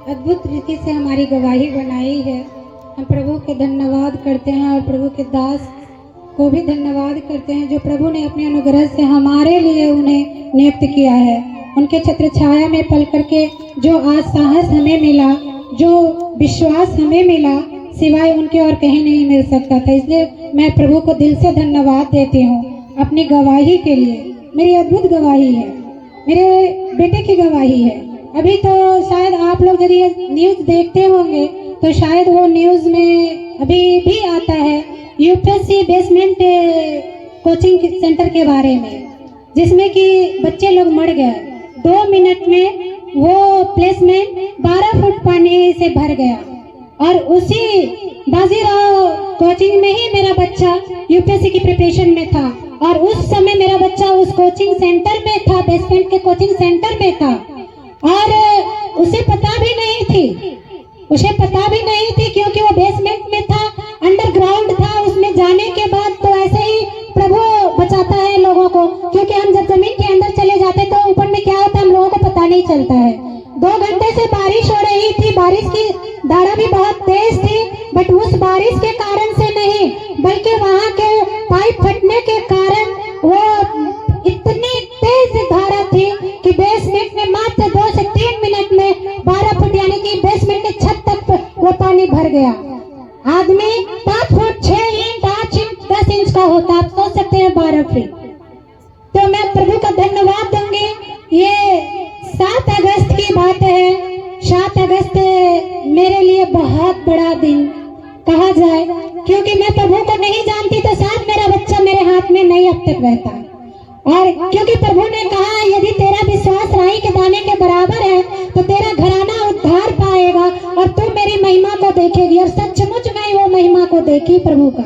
अद्भुत रीति से हमारी गवाही बनाई है। हम प्रभु के धन्यवाद करते हैं और प्रभु के दास को भी धन्यवाद करते हैं जो प्रभु ने अपने अनुग्रह से हमारे लिए उन्हें नियुक्त किया है। उनके छत्र छाया में पल करके जो आज साहस हमें मिला, जो विश्वास हमें मिला, सिवाय उनके और कहीं नहीं मिल सकता था। इसलिए मैं प्रभु को दिल से धन्यवाद देती हूँ अपनी गवाही के लिए। मेरी अद्भुत गवाही है, मेरे बेटे की गवाही है। अभी तो शायद आप लोग यदि न्यूज़ देखते होंगे तो शायद वो न्यूज़ में अभी भी आता है यूपीएससी बेसमेंट कोचिंग सेंटर के बारे में, जिसमें कि बच्चे लोग मर गए। 2 मिनट में वो प्लेसमेंट 12 फुट पानी से भर गया। और उसी बाजीराव कोचिंग में ही मेरा बच्चा यूपीएससी की प्रिपरेशन में था और उस समय मेरा बच्चा उस कोचिंग सेंटर में था, बेसमेंट के कोचिंग सेंटर में था और उसे पता भी नहीं थी क्योंकि वो बेसमेंट में था, अंडरग्राउंड था। उसमें जाने के बाद तो ऐसे ही प्रभु बचाता है लोगों को, क्योंकि हम जब जमीन के अंदर चले जाते तो ऊपर में क्या होता है हम लोगों को पता नहीं चलता है। 2 घंटे से बारिश हो रही थी, बारिश की धारा भी बहुत तेज थी, बट उस बारिश के कारण से नहीं बल्कि वहाँ के पाइप फटने के कारण वो इतनी तेज धारा थी कि बेसमेंट में मात्र 2 से 3 मिनट में 12 फुट यानी कि बेसमेंट की छत तक वो पानी भर गया। आदमी 5 फुट 6 इंच 8 इंच 10 इंच का होता, आप सोच सकते हैं 12 फीट। तो मैं प्रभु का धन्यवाद दूंगी। ये 7 अगस्त की बात है। 7 अगस्त मेरे लिए बहुत बड़ा दिन कहा जाए, क्योंकि मैं प्रभु को नहीं जानती तो शायद मेरा बच्चा मेरे हाथ में नहीं अब तक रहता। और क्योंकि प्रभु ने कहा यदि तेरा विश्वास राई के दाने के बराबर है तो तेरा घराना उद्धार पाएगा और तू मेरी महिमा को देखेगी। और सचमुच मैं वो महिमा को देखी प्रभु का,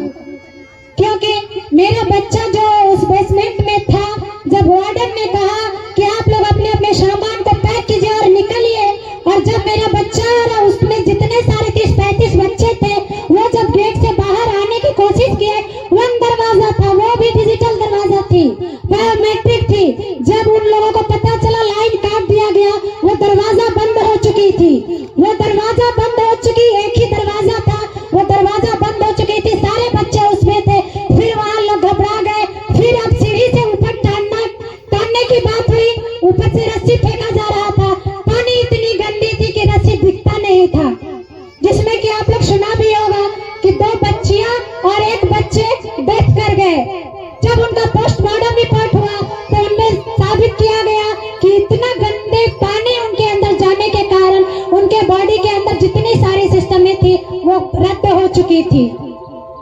क्योंकि मेरा बच्चा जो उस बेसमेंट में था, जब वार्डन ने कहा कि आप लोग अपने अपने सामान को पैक कीजिए और निकलिए, और जब मेरा बच्चा और उसमें जितने सारे 30-35 बच्चे थे वो जब गेट से बाहर आने की कोशिश किए, वन दरवाजा था, वो भी डिजिटल दरवाजा थी, बायोमेट्रिक थी। जब उन लोगों को पता चला लाइन काट दिया गया, वो दरवाजा बंद हो चुकी थी, वो दरवाजा बंद हो चुकी, एक ही दरवाजा था, वो दरवाजा बंद हो चुकी थी, सारे बच्चे उसमें थे। फिर वहाँ लोग घबरा गए। फिर अब सीढ़ी से ऊपर टानने की बात हुई, ऊपर से रस्सी फेंका जा रहा था। पानी इतनी गंदी थी कि रस्सी दिखता नहीं था, जिसमें कि आप लोग सुना भी होगा कि 2 बच्चियां और 1 बच्चे डेथ कर गए। जब उनका पोस्टमार्टम रिपोर्ट हुआ तो उनमें साबित किया गया कि इतना गंदे पानी उनके अंदर जाने के कारण उनके बॉडी के अंदर जितनी सारी सिस्टमें थी वो रद्द हो चुकी थी,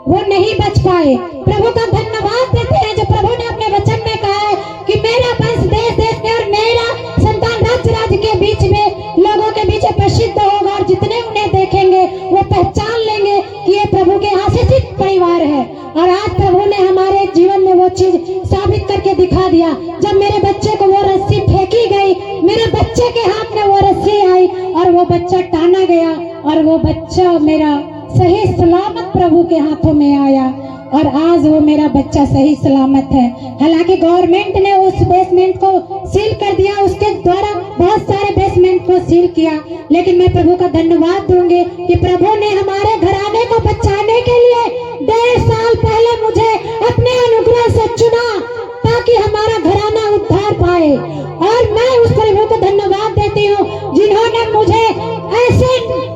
वो नहीं बच पाए। प्रभु का धन्यवाद देते हैं जो प्रभु ने अपने वचन में कहा है कि मेरा वंश देश देश में और मेरा संतान राज्य राज्य के बीच में लोगों के बीच प्रसिद्ध होगा, और जितने उन्हें देखेंगे वो पहचान लेंगे कि ये प्रभु के आशीषित परिवार है। और आज प्रभु ने हमारे जीवन में वो चीज साबित करके दिखा दिया। जब मेरे बच्चे को वो रस्सी फेंकी गई, मेरे बच्चे के हाथ में वो रस्सी आई और वो बच्चा टाना गया, और वो बच्चा मेरा सही सलामत प्रभु के हाथों में आया, और आज वो मेरा बच्चा सही सलामत है। हालांकि गवर्नमेंट ने उस बेसमेंट को सील कर दिया, उसके द्वारा बहुत सारे बेसमेंट को सील किया, लेकिन मैं प्रभु का धन्यवाद दूंगी कि प्रभु ने हमारे घराने को बचाने के लिए 1.5 साल पहले मुझे अपने अनुग्रह से चुना ताकि हमारा घराना उद्धार पाए। और मैं उस प्रभु को धन्यवाद देती हूँ जिन्होंने मुझे ऐसे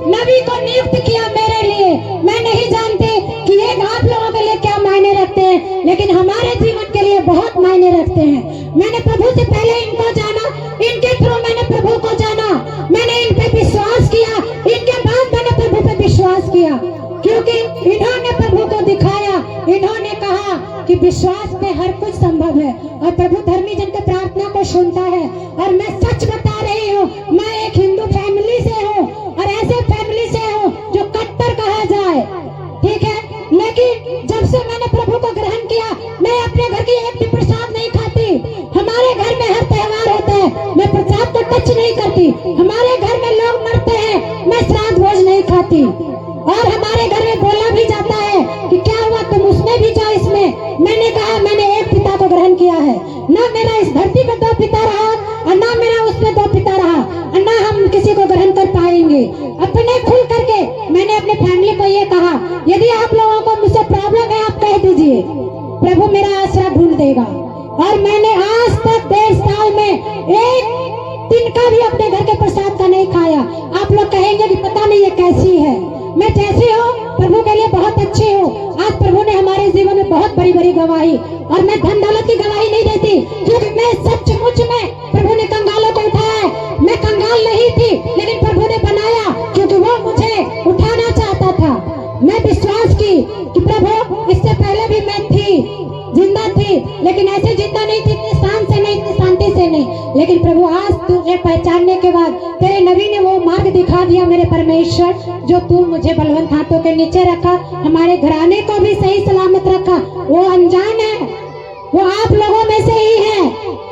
नबी को नियुक्त किया मेरे लिए। मैं नहीं जानती कि ये आप लोगों के लिए क्या मायने रखते हैं, लेकिन हमारे जीवन के लिए बहुत मायने रखते हैं। मैंने प्रभु से पहले इनको जाना, इनके थ्रू मैंने प्रभु को जाना, मैंने इन पे विश्वास किया, इनके बाद मैंने प्रभु पे विश्वास किया, क्योंकि इन्होंने प्रभु को दिखाया। इन्होंने कहा कि विश्वास पे हर कुछ संभव है और प्रभु धर्मी जन की प्रार्थना को सुनता है। और मैं सच बता रही हूँ, मैं एक हिंदू फैमिली से हूँ और ऐसे फैमिली से हूँ जो कट्टर कहा जाए, ठीक है, लेकिन जब से मैंने प्रभु को ग्रहण किया, मैं करूंगी। अपने खुल करके मैंने अपने फैमिली को ये कहा, यदि आप लोगों को मुझसे प्रॉब्लम है आप कह दीजिए, प्रभु मेरा आसरा ढूंढ देगा। और मैंने आज तक 1.5 साल में एक दिन का भी अपने घर के प्रसाद का नहीं खाया। आप लोग कहेंगे कि पता नहीं ये कैसी है, मैं जैसी हूँ प्रभु के लिए बहुत अच्छी हूँ। आज प्रभु ने हमारे जीवन में बहुत बड़ी बड़ी गवाही, और मैं धन दौलत की गवाही नहीं देती, क्योंकि मैं सचमुच में प्रभु ने कंगालों को उठाया है। मैं कंगाल नहीं थी, लेकिन प्रभु ने बनाया, क्योंकि वो मुझे उठाना चाहता था। मैं विश्वास की कि प्रभु इससे पहले भी मैं थी, जिंदा थी, लेकिन ऐसे जिंदा नहीं थी, इतनी शान से नहीं, इतनी शांति से नहीं। लेकिन प्रभु आज तुझे पहचानने के बाद तेरे नबी ने वो मार्ग दिखा दिया मेरे परमेश्वर, जो तू मुझे बलवंत हाथों के नीचे रखा, हमारे घराने को भी सही सलामत रखा। वो अनजान है, वो आप लोगों में से ही है,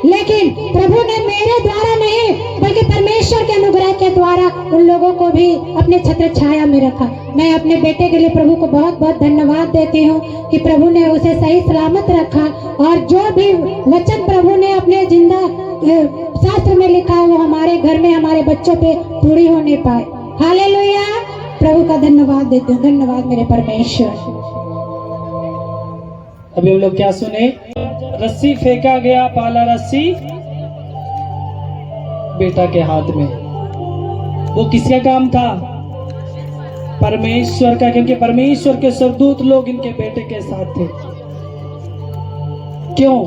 लेकिन प्रभु ने मेरे द्वारा नहीं बल्कि परमेश्वर के अनुग्रह के द्वारा उन लोगों को भी अपने छत्र छाया में रखा। मैं अपने बेटे के लिए प्रभु को बहुत बहुत धन्यवाद देती हूँ कि प्रभु ने उसे सही सलामत रखा, और जो भी वचन प्रभु ने अपने जिंदा शास्त्र में लिखा है वो हमारे घर में हमारे बच्चों पे पूरी होने पाए। हालेलुया, प्रभु का धन्यवाद देते हैं। धन्यवाद मेरे परमेश्वर। अभी हम लोग क्या सुने? रस्सी फेंका गया, पाला रस्सी बेटा के हाथ में। वो किसका काम था? परमेश्वर का, क्योंकि परमेश्वर के स्वर्गदूत लोग इनके बेटे के साथ थे। क्यों?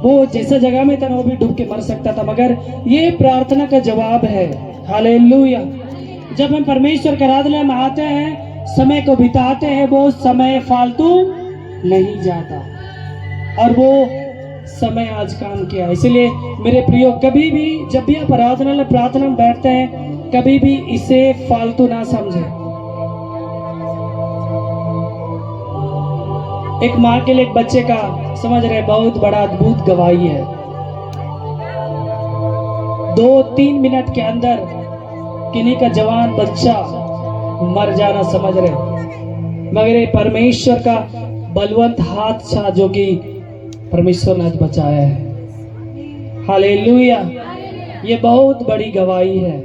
वो जैसा जगह में था वो भी डूब के मर सकता था, मगर ये प्रार्थना का जवाब है। हालेलुया। जब हम परमेश्वर के आराधना में आते हैं, समय को बिताते हैं, वो समय फालतू नहीं जाता, और वो समय आज काम किया। इसलिए मेरे प्रियो, कभी भी जब भी आप आराधना प्रार्थना में बैठते हैं, कभी भी इसे फालतू ना समझें। एक माँ के लिए एक बच्चे का, समझ रहे, बहुत बड़ा अद्भुत गवाही है। 2-3 मिनट के अंदर किन्हीं का जवान बच्चा मर जाना, समझ रहे, मगर ये परमेश्वर का बलवंत हाथ था जो कि परमेश्वर ने आज बचाया है। हालेलुया। ये बहुत बड़ी गवाही है।